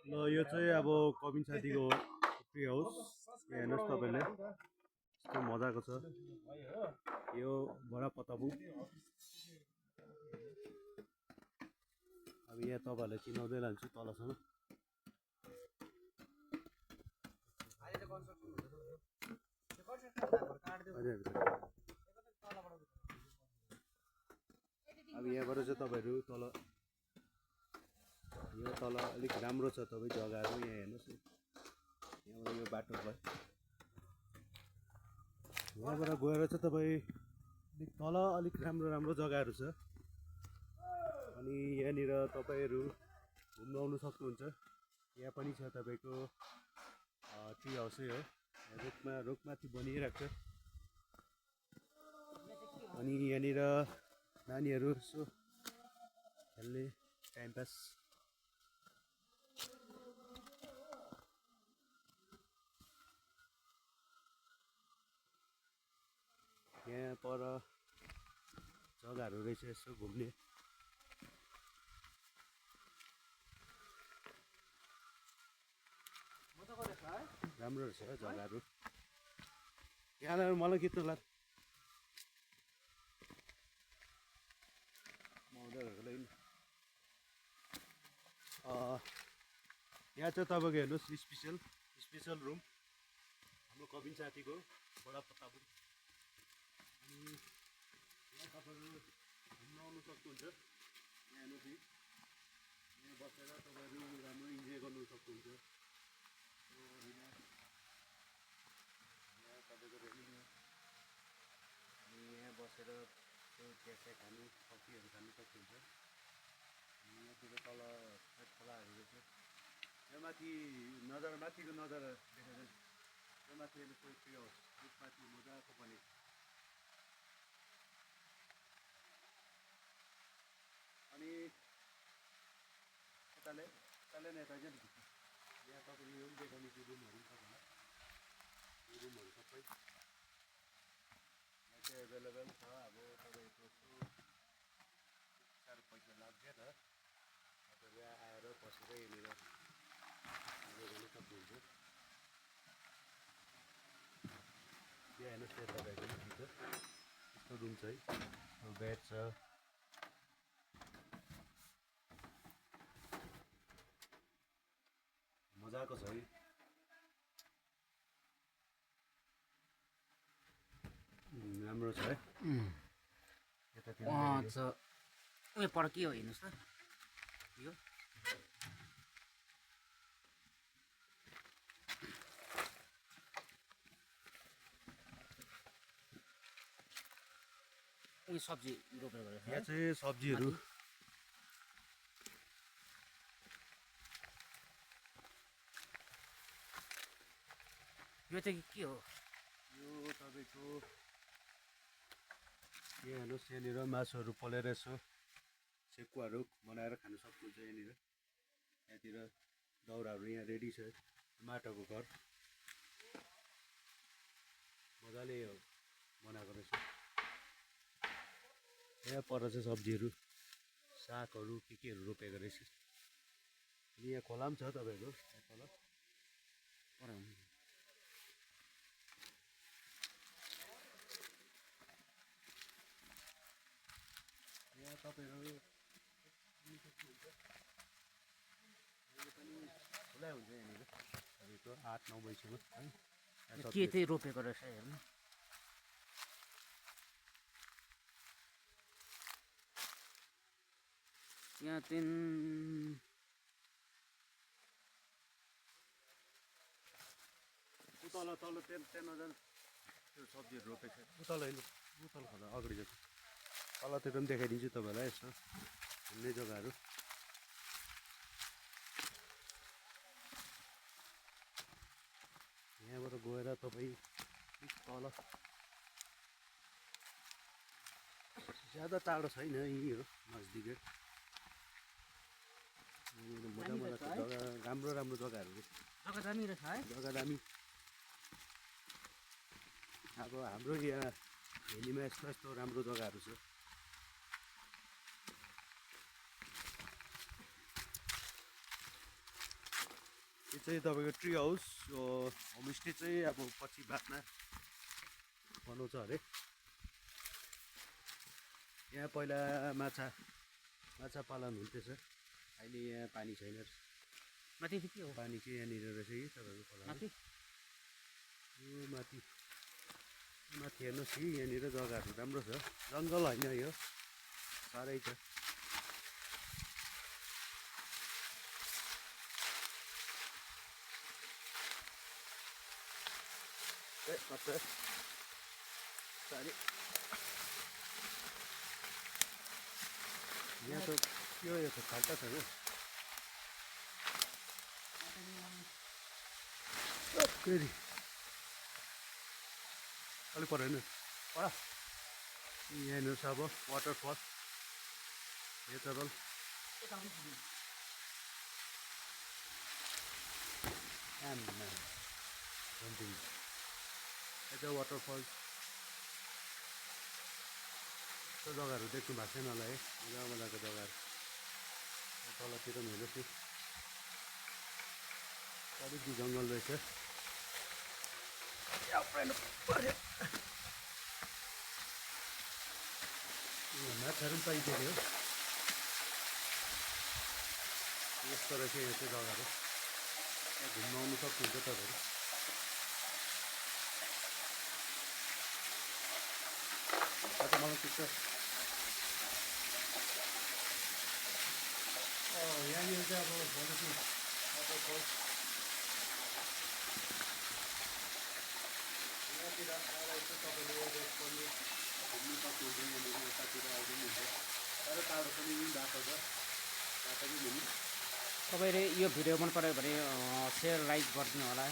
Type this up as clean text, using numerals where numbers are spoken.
ल यो चाहिँ अब कविन साथीको ट्री हाउस यहाँ हेर्नुहोस् तपाईँले यस्तो मजाको छ यो बडा पताबु अब यहाँ तपाईँहरूलाई चिनाउँदै लान्छु तलसम्म अब यहाँबाट चाहिँ तपाईँहरू तल यो तल अलिक राम्रो छ तपाईँ जग्गाहरू यहाँ हेर्नुहोस् यहाँबाट यो बाटो भयो यहाँबाट गएर चाहिँ तपाईँ अलिक तल अलिक राम्रो राम्रो जग्गाहरू छ अनि यहाँनिर तपाईँहरू घुम्न आउनु सक्नुहुन्छ यहाँ पनि छ तपाईँको ट्री हाउसै हो रुखमाथि बनिरहेको छ अनि यहाँनिर नानीहरू यसो खेल्ने टाइम पास यहाँ पर जग्गाहरू रहेछ यसो घुम्ने राम्रो रहेछ जग्गाहरू यहाँनिर मलाई कित्नु लाग्छ यहाँ चाहिँ तपाईँको हेर्नुहोस् स्पेसल रुम हाम्रो कविन साथीको बडा पत्तापुर अनि यहाँ तपाईँहरू घुम्न आउनु सक्नुहुन्छ यहाँ हेर्नुहोस् यहाँ बसेर तपाईँहरू राम्रो इन्जोय गर्नु सक्नुहुन्छ यहाँ तपाईँको रेलिङ अनि यहाँ बसेर चिया खानु कफीहरू खानु सक्नुहुन्छ यहाँतिर तल खोलाहरू रहेछ यो माथि माथिको नजारा देखेर यो माथि हेर्नुहोस् ट्री हाउस रुखमाथि मजाको बने अनि यताले नेता चाहिँ यहाँ तपाईँले यो पनि देखाउने त्यो रुमहरू पनि छ होला यो रुमहरू सबै यहाँ चाहिँ एभाइलेबल छ अब तपाईँको साह्रो पैसा लाग्दैन तपाईँहरू आएर बसेर यहाँनिर गर्नु सक्नुहुन्छ यहाँ हेर्नुहोस् त्यहाँ तपाईँको छ यस्तो रुम छ है बेड छ मजाको छ है राम्रो छ है उयो पर के हो हेर्नुहोस् त यो उयो सब्जी रोपेर गरेको यहाँ चाहिँ सब्जीहरू यो चाहिँ के हो यो तपाईँको यहाँ हेर्नुहोस् यहाँनिर मासुहरू पोलेर यसो सेकुवाहरू बनाएर खानु सक्नुहुन्छ यहाँनिर यहाँतिर दाउराहरू यहाँ रेडी छ माटोको घर मजाले बनाएको रहेछ यहाँ पर चाहिँ सब्जीहरू सागहरू केहरू रोपेको रहेछ अनि यहाँ खोला पनि छ तपाईँको तल यहाँ तपाईँहरू खुला हुन्छ यहाँनिर तपाईँको 8-9 बजीसम्म है के चाहिँ रोपेको रहेछ हेर्नु यहाँ चाहिँ तल त्यहाँ नजानु त्यो सब्जीहरू रोपेको छ उतल होइन उतल खोला अगाडि जान्छ तलतिर पनि देखाइदिन्छु तपाईँलाई यसो घुम्ने जग्गाहरू यहाँबाट गएर तपाईँ तल ज्यादा टाढो छैन यहीँ हो नजिकै मजाको जग्गा राम्रो जग्गाहरू जग्गा दामी रहेछ है जग्गा दामी अब हाम्रो यहाँ भेलीमा यस्तो राम्रो जग्गाहरू छ चाहिँ तपाईँको ट्री हाउस होमस्टे चाहिँ अब पछि बादमा बनाउँछ अरे। यहाँ पहिला माछा पालन हुन्थेछ, अहिले यहाँ पानी छैन। माथि चाहिँ के हो? पानी चाहिँ यहाँनिर रहेछ कि तपाईँको खोला माथि यो माथि हेर्नुहोस् कि यहाँनिर जग्गाहरू राम्रो छ, जङ्गल होइन यो, साह्रै छ। यहाँ त यो त खाल्टा छ क्या फेरि अलिक पर होइन पर यहाँनिर छ अब वाटरफल नेचरल। यता वाटरफल त्यो जग्गाहरू देख्नु भएको छैन होला है, मजा मजाको जग्गाहरू। तलतिर पनि हेर्नुहोस् नि, अलिक जङ्गल रहेछ। माछाहरू पनि पाइन्छ अरे हो, यस्तो रहेछ यहाँ चाहिँ जग्गाहरू। यहाँ घुम्न आउनु सक्नुहुन्छ तपाईँहरू। मलाई ठिक छ। यहाँनिर चाहिँ अब भन्नुहोस् न वाटरफल यहाँतिर आएर यसो तपाईँले रेस्ट गर्नु घुम्नु सक्नुहुन्छ। यहाँनिर यतातिर आउँदै हुन्छ, तर टाढो पनि बाटो छ, बाटो पनि घुम्नु। तपाईँले यो भिडियो मन पऱ्यो भने सेयर लाइक गरिदिनु होला।